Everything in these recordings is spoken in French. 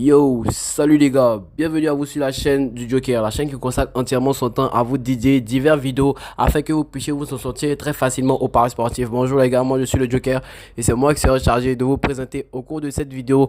Yo, salut les gars, bienvenue à vous sur la chaîne du Joker, la chaîne qui consacre entièrement son temps à vous dédier divers vidéos afin que vous puissiez vous en sortir très facilement au paris sportif. Bonjour les gars, moi je suis le Joker et c'est moi qui serai chargé de vous présenter au cours de cette vidéo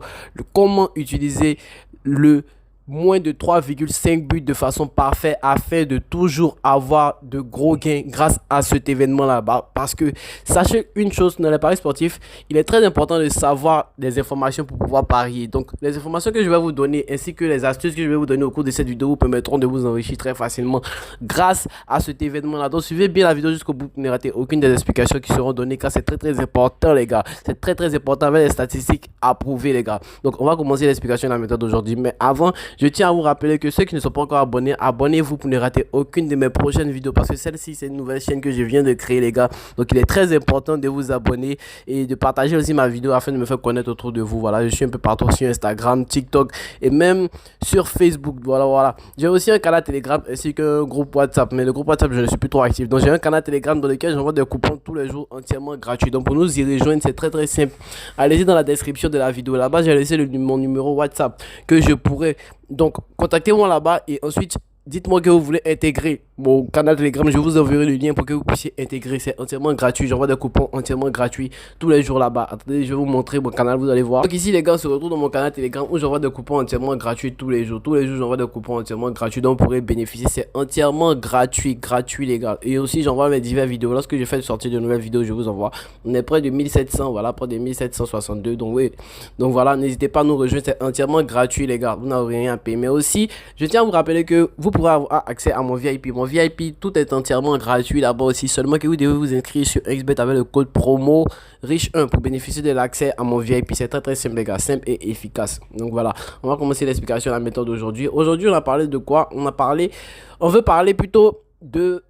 comment utiliser le moins de 3,5 buts de façon parfaite afin de toujours avoir de gros gains grâce à cet événement là-bas. Parce que sachez une chose, dans les paris sportifs, il est très important de savoir des informations pour pouvoir parier. Donc les informations que je vais vous donner ainsi que les astuces que je vais vous donner au cours de cette vidéo vous permettront de vous enrichir très facilement grâce à cet événement là. Donc suivez bien la vidéo jusqu'au bout pour ne rater aucune des explications qui seront données car c'est très important les gars. C'est très important avec les statistiques approuvées les gars. Donc on va commencer l'explication de la méthode d'aujourd'hui. Mais avant, je tiens à vous rappeler que ceux qui ne sont pas encore abonnés, abonnez-vous pour ne rater aucune de mes prochaines vidéos parce que celle-ci c'est une nouvelle chaîne que je viens de créer les gars. Donc il est très important de vous abonner et de partager aussi ma vidéo afin de me faire connaître autour de vous. Voilà, je suis un peu partout sur Instagram, TikTok et même sur Facebook. Voilà. J'ai aussi un canal Telegram ainsi qu'un groupe WhatsApp, mais le groupe WhatsApp je ne suis plus trop actif. Donc j'ai un canal Telegram dans lequel j'envoie des coupons tous les jours entièrement gratuits. Donc pour nous y rejoindre c'est très simple. Allez-y dans la description de la vidéo. Là-bas j'ai laissé mon numéro WhatsApp que je pourrais. Donc, contactez-moi là-bas et ensuite, dites-moi que vous voulez intégrer mon canal Telegram. Je vous enverrai le lien pour que vous puissiez intégrer. C'est entièrement gratuit. J'envoie des coupons entièrement gratuits tous les jours là-bas. Attendez, je vais vous montrer mon canal. Vous allez voir. Donc ici, les gars, on se retrouve dans mon canal Telegram où j'envoie des coupons entièrement gratuits tous les jours. Tous les jours, j'envoie des coupons entièrement gratuits dont vous pourrez bénéficier. C'est entièrement gratuit, les gars. Et aussi, j'envoie mes diverses vidéos. Lorsque je fais sortir de nouvelles vidéos, je vous envoie. On est près de 1700. Voilà, près de 1762. Donc, oui. Donc, voilà, n'hésitez pas à nous rejoindre. C'est entièrement gratuit, les gars. Vous n'avez rien à payer. Mais aussi, je tiens à vous rappeler que vous pourrez avoir accès à mon VIP. Mon VIP, tout est entièrement gratuit là-bas aussi. Seulement que vous devez vous inscrire sur XBet avec le code promo riche1 pour bénéficier de l'accès à mon VIP. C'est très simple les gars, simple et efficace. Donc voilà, on va commencer l'explication de la méthode d'aujourd'hui. Aujourd'hui, on a parlé de quoi? On veut parler plutôt de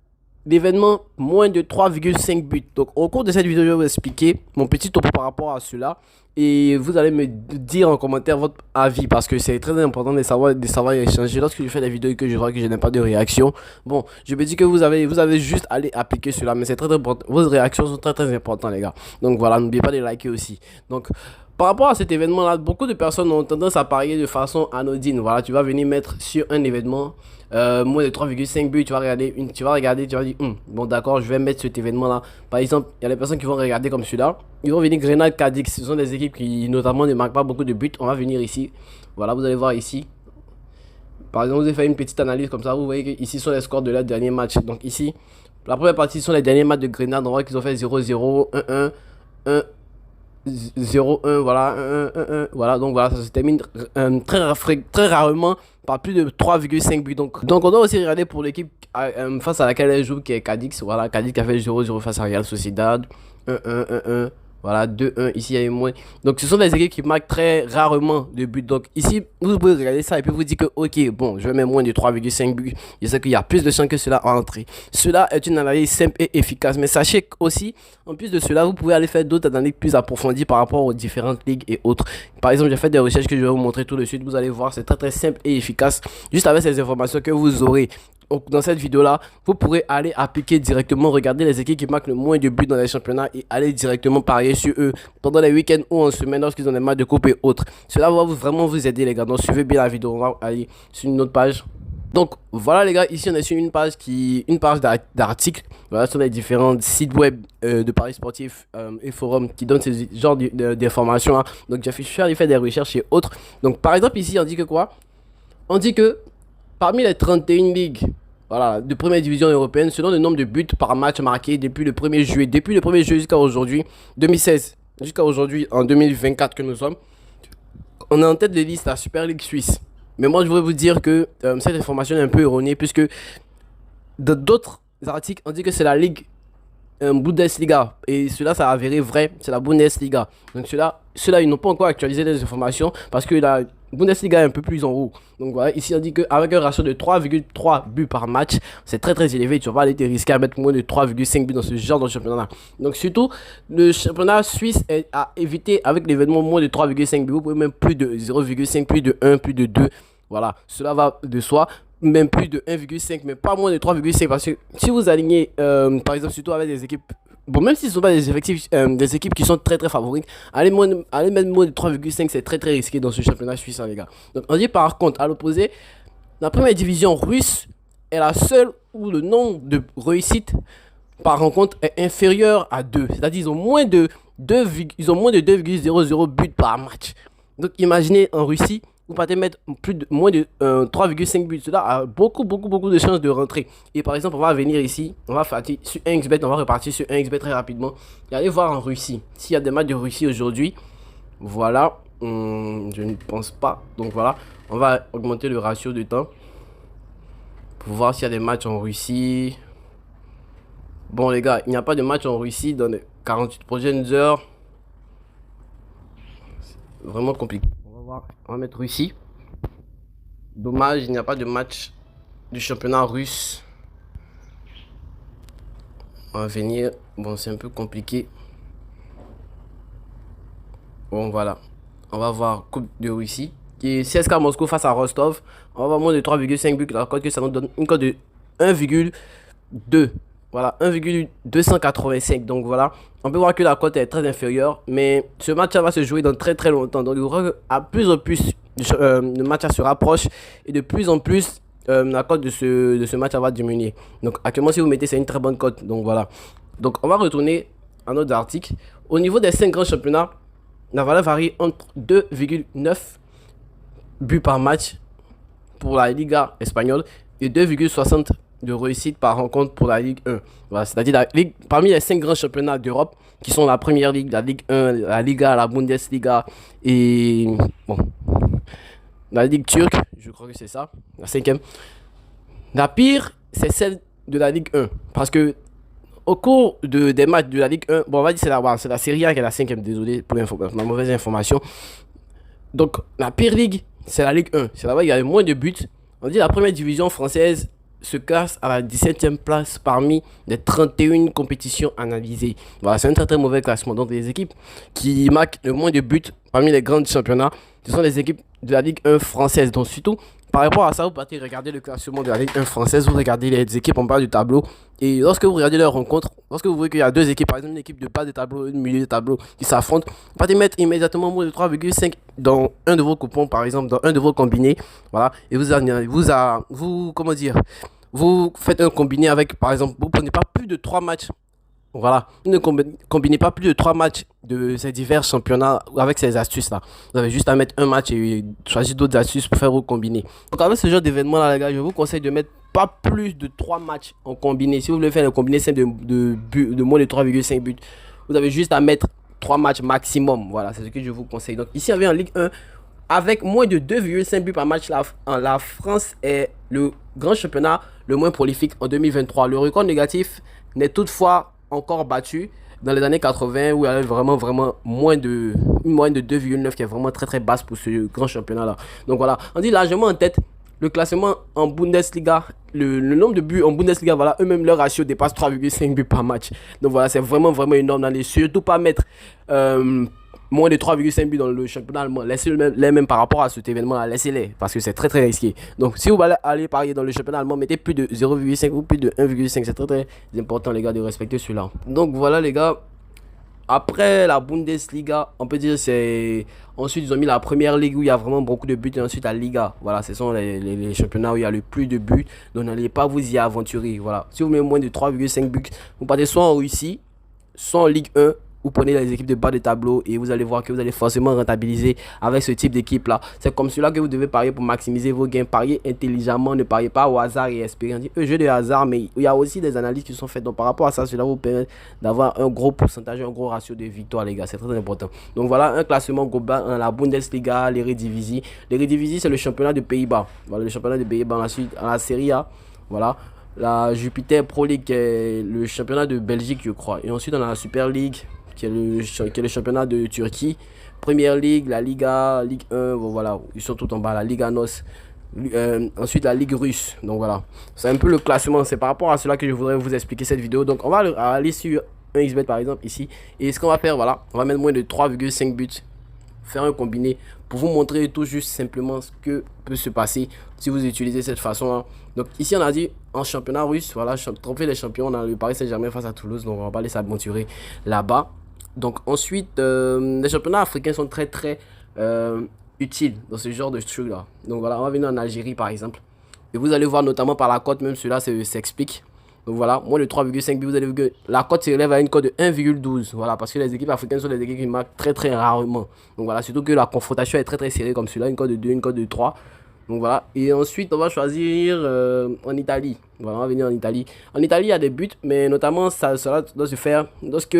l'événement moins de 3,5 buts. Donc au cours de cette vidéo, je vais vous expliquer mon petit topo par rapport à cela. Et vous allez me dire en commentaire votre avis parce que c'est très important de savoir échanger. Lorsque je fais des vidéos et que je vois que je n'ai pas de réaction, bon, je me dis que vous avez juste à aller appliquer cela. Mais c'est très important. Vos réactions sont très importantes les gars. Donc voilà, n'oubliez pas de liker aussi. Donc par rapport à cet événement là, beaucoup de personnes ont tendance à parier de façon anodine. Voilà, tu vas venir mettre sur un événement moins de 3,5 buts, tu vas regarder, tu vas dire, bon d'accord, je vais mettre cet événement là. Par exemple, il y a des personnes qui vont regarder comme celui-là. Ils vont venir Grenade Cadix, ce sont des équipes qui notamment ne marquent pas beaucoup de buts. On va venir ici, voilà, vous allez voir ici. Par exemple, vous avez fait une petite analyse comme ça, vous voyez que ici sont les scores de leur dernier match. Donc ici, la première partie sont les derniers matchs de Grenade, on voit qu'ils ont fait 0-0, 1-1, 1 0-1, voilà, 1-1, voilà, donc voilà, ça se termine très rarement par plus de 3,5 buts. Donc on doit aussi regarder pour l'équipe face à laquelle elle joue, qui est Cadix. Voilà, Cadix qui a fait 0-0 face à Real Sociedad, 1-1, 1-1. Voilà, 2-1, ici il y a moins. Donc ce sont des équipes qui marquent très rarement de buts. Donc ici, vous pouvez regarder ça et puis vous dire que, ok, bon, je vais mettre moins de 3,5 buts. Je sais qu'il y a plus de chances que cela entre. Cela est une analyse simple et efficace. Mais sachez aussi, en plus de cela, vous pouvez aller faire d'autres analyses plus approfondies par rapport aux différentes ligues et autres. Par exemple, j'ai fait des recherches que je vais vous montrer tout de suite. Vous allez voir, c'est très simple et efficace. Juste avec ces informations que vous aurez dans cette vidéo là, vous pourrez aller appliquer directement, regarder les équipes qui marquent le moins de buts dans les championnats et aller directement parier sur eux pendant les week-ends ou en semaine lorsqu'ils ont des matchs de coupe et autres. Cela va vraiment vous aider les gars. Donc suivez bien la vidéo. On va aller sur une autre page. Donc voilà les gars, ici on est sur une page d'articles. Voilà, sur les différents sites web de paris sportifs et forums qui donnent ce genre d'informations là. Donc je suis allé faire des recherches et autres. Donc par exemple ici on dit que quoi? On dit que parmi les 31 ligues, voilà, de première division européenne, selon le nombre de buts par match marqués depuis le 1er juillet, jusqu'à aujourd'hui, 2016, jusqu'à aujourd'hui, en 2024 que nous sommes, on est en tête de liste la Super League suisse. Mais moi, je voudrais vous dire que cette information est un peu erronée, puisque dans d'autres articles, on dit que c'est la Ligue Bundesliga. Et cela, ça a avéré vrai, c'est la Bundesliga. Donc ceux-là, ils n'ont pas encore actualisé les informations, parce que la Bundesliga est un peu plus en haut. Donc voilà, ici on dit qu'avec un ratio de 3,3 buts par match, c'est très élevé. Tu vas aller te risquer à mettre moins de 3,5 buts dans ce genre de championnat. Donc surtout, le championnat suisse est à éviter avec l'événement moins de 3,5 buts. Vous pouvez même plus de 0,5, plus de 1, plus de 2. Voilà, cela va de soi. Même plus de 1,5, mais pas moins de 3,5. Parce que si vous alignez, par exemple, surtout avec des équipes bon, même s'ils ne sont pas des effectifs, des équipes qui sont très très favorites, aller mettre moins de 3,5, c'est très très risqué dans ce championnat suisse, hein, les gars. Donc, on dit par contre, à l'opposé, la première division russe est la seule où le nombre de réussites par rencontre est inférieur à 2. C'est-à-dire ils ont moins de 2, ils ont moins de 2,00 buts par match. Donc imaginez en Russie, vous pouvez mettre moins de 3,5 buts. Cela a beaucoup de chances de rentrer. Et par exemple, on va venir ici, on va partir sur 1xbet, on va repartir sur 1xbet très rapidement. Et allez voir en Russie. S'il y a des matchs de Russie aujourd'hui, voilà, je ne pense pas. Donc voilà, on va augmenter le ratio de temps pour voir s'il y a des matchs en Russie. Bon les gars, il n'y a pas de match en Russie dans les 48 prochaines heures. C'est vraiment compliqué. On va voir, on va mettre Russie. Dommage, il n'y a pas de match du championnat russe. On va venir. Bon, c'est un peu compliqué. Bon, voilà. On va voir Coupe de Russie. Et CSKA Moscou face à Rostov. On va voir moins de 3,5 buts. La cote que ça nous donne une cote de 1,2. Voilà, 1,285. Donc voilà, on peut voir que la cote est très inférieure. Mais ce match va se jouer dans très très longtemps. Donc à plus en plus, le match se rapproche. Et de plus en plus, la cote de ce match va diminuer. Donc actuellement, si vous mettez, c'est une très bonne cote. Donc voilà. Donc on va retourner à notre article. Au niveau des 5 grands championnats, la valeur varie entre 2,9 buts par match pour la Liga espagnole et 2,60 de réussite par rencontre pour la Ligue 1. Voilà, c'est-à-dire la Ligue, parmi les 5 grands championnats d'Europe, qui sont la Première Ligue, la Ligue 1, la Liga, la Bundesliga et bon, la Ligue turque, je crois que c'est ça, la 5e. La pire, c'est celle de la Ligue 1. Parce que au cours des matchs de la Ligue 1, bon, on va dire c'est la Serie A qui est la 5e, désolé pour ma mauvaise information. Donc, la pire ligue, c'est la Ligue 1. C'est là-bas il y a le moins de buts. On dit la première division française se classe à la 17e place parmi les 31 compétitions analysées. Voilà, c'est un très très mauvais classement. Donc les équipes qui marquent le moins de buts parmi les grands championnats, ce sont les équipes de la Ligue 1 française. Donc surtout, par rapport à ça, vous partez regarder le classement de la Ligue 1 française, vous regardez les équipes en bas du tableau. Et lorsque vous regardez leurs rencontres, lorsque vous voyez qu'il y a deux équipes, par exemple une équipe de bas de tableau et une milieu de tableau qui s'affrontent, vous partez mettre immédiatement moins de 3,5 dans un de vos coupons, par exemple, dans un de vos combinés. Voilà, et comment dire, vous faites un combiné avec, par exemple, vous prenez pas plus de 3 matchs. Voilà, vous ne combinez pas plus de 3 matchs de ces divers championnats avec ces astuces-là. Vous avez juste à mettre un match et choisir d'autres astuces pour faire vos combinés. Donc avec ce genre d'événement-là, les gars, je vous conseille de mettre pas plus de 3 matchs en combiné. Si vous voulez faire un combiné simple de moins de 3,5 buts, vous avez juste à mettre 3 matchs maximum. Voilà, c'est ce que je vous conseille. Donc ici, on vient en Ligue 1. Avec moins de 2,5 buts par match, la France est le grand championnat le moins prolifique en 2023. Le record négatif n'est toutefois encore battu dans les années 80 où il y avait vraiment une moyenne de 2,9 qui est vraiment très très basse pour ce grand championnat là. Donc voilà, on dit largement en tête. Le classement en Bundesliga, le nombre de buts en Bundesliga, voilà, eux-mêmes leur ratio dépasse 3,5 buts par match. Donc voilà, c'est vraiment énorme. N'allez surtout pas mettre moins de 3,5 buts dans le championnat allemand. Laissez-les même par rapport à cet événement-là, laissez-les parce que c'est très très risqué. Donc si vous allez aller parier dans le championnat allemand, mettez plus de 0,5 ou plus de 1,5. C'est très très important les gars de respecter cela. Donc voilà les gars. Après la Bundesliga, on peut dire c'est... Ensuite, ils ont mis la première ligue où il y a vraiment beaucoup de buts. Et ensuite, la Liga. Voilà, ce sont les championnats où il y a le plus de buts. Donc, n'allez pas vous y aventurer. Voilà. Si vous mettez moins de 3,5 buts, vous partez soit en Russie, soit en Ligue 1. Vous prenez les équipes de bas de tableau et vous allez voir que vous allez forcément rentabiliser avec ce type d'équipe là. C'est comme cela que vous devez parier pour maximiser vos gains. Pariez intelligemment, ne pariez pas au hasard et espérer. On dit jeu de hasard, mais il y a aussi des analyses qui sont faites. Donc par rapport à ça, cela vous permet d'avoir un gros pourcentage, un gros ratio de victoires les gars. C'est très important. Donc voilà un classement global dans la Bundesliga, l'Eredivisie. L'Eredivisie c'est le championnat de Pays-Bas. Voilà le championnat de Pays-Bas. Ensuite en la Serie A. Voilà. La Jupiter Pro League est le championnat de Belgique je crois. Et ensuite on a la Super League qui est le championnat de Turquie, Première Ligue, la Liga, Ligue 1, bon, voilà, ils sont tout en bas, la Liga NOS, ensuite la Ligue russe, donc voilà, c'est un peu le classement, c'est par rapport à cela que je voudrais vous expliquer cette vidéo, donc on va aller sur 1xbet par exemple ici, et ce qu'on va faire, voilà, on va mettre moins de 3,5 buts, faire un combiné, pour vous montrer tout juste simplement ce que peut se passer si vous utilisez cette façon-là. Donc ici on a dit en championnat russe, voilà, trophée des champions, on a le Paris Saint-Germain face à Toulouse, donc on va pas laisser aventurer là-bas. Donc ensuite, les championnats africains sont très très utiles dans ce genre de trucs là. Donc voilà, on va venir en Algérie par exemple. Et vous allez voir notamment par la cote, même cela s'explique. Donc voilà, moins de 3,5 buts, vous allez voir que la cote s'élève à une cote de 1,12. Voilà, parce que les équipes africaines sont des équipes qui marquent très très rarement. Donc voilà, surtout que la confrontation est très très serrée comme cela, une cote de 2, une cote de 3. Donc voilà, et ensuite on va choisir en Italie. Voilà, on va venir en Italie. En Italie, il y a des buts, mais notamment cela doit se faire lorsque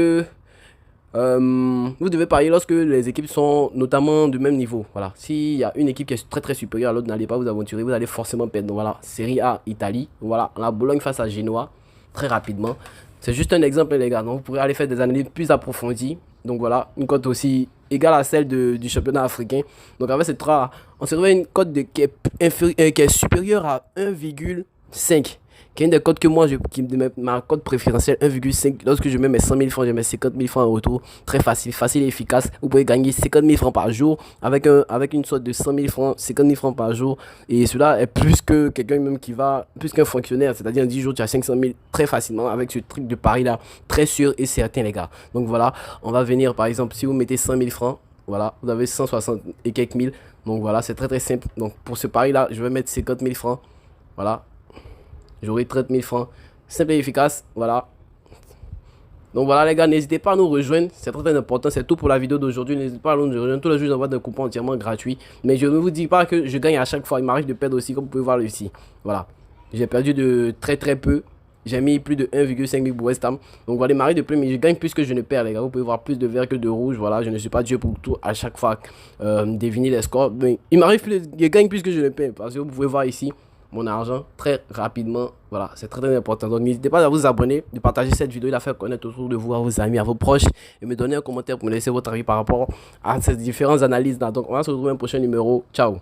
vous devez parier lorsque les équipes sont notamment du même niveau. Voilà. S'il y a une équipe qui est très très supérieure à l'autre, n'allez pas vous aventurer, vous allez forcément perdre. Donc voilà, Série A, Italie. Voilà, la Bologne face à Genoa, très rapidement. C'est juste un exemple, les gars. Donc vous pourrez aller faire des analyses plus approfondies. Donc voilà, une cote aussi égale à celle du championnat africain. Donc avec ces trois, on se retrouve une cote qui est supérieure à 1,5. Qui est une des cotes que moi, ma cote préférentielle 1,5. Lorsque je mets mes 100 000 francs, je mets 50 000 francs en retour. Très facile, facile et efficace. Vous pouvez gagner 50 000 francs par jour avec une sorte de 100 000 francs, 50 000 francs par jour. Et cela est plus que quelqu'un même qui va, plus qu'un fonctionnaire. C'est-à-dire en 10 jours, tu as 500 000 très facilement avec ce truc de pari là. Très sûr et certain, les gars. Donc voilà, on va venir par exemple, si vous mettez 100 000 francs, voilà, vous avez 160 et quelques mille. Donc voilà, c'est très très simple. Donc pour ce pari là, je vais mettre 50 000 francs. Voilà. J'aurai 30 000 francs. Simple et efficace. Voilà. Donc voilà les gars, n'hésitez pas à nous rejoindre. C'est très très important. C'est tout pour la vidéo d'aujourd'hui. N'hésitez pas à nous rejoindre. Tous les jours, j'envoie des coupons entièrement gratuits. Mais je ne vous dis pas que je gagne à chaque fois. Il m'arrive de perdre aussi, comme vous pouvez voir ici. Voilà. J'ai perdu de très très peu. J'ai mis plus de 1,5 000 pour West Ham. Donc voilà, il m'arrive de plus, mais je gagne plus que je ne perds, les gars. Vous pouvez voir plus de vert que de rouge. Voilà, je ne suis pas Dieu pour tout à chaque fois deviner les scores. Mais il m'arrive plus, je gagne plus que je ne perds. Parce que vous pouvez voir ici mon argent très rapidement. Voilà, c'est très très important. Donc n'hésitez pas à vous abonner, de partager cette vidéo, de la faire connaître autour de vous, à vos amis, à vos proches, et me donner un commentaire pour me laisser votre avis par rapport à ces différentes analyses là. Donc on va se retrouver dans un prochain numéro. Ciao.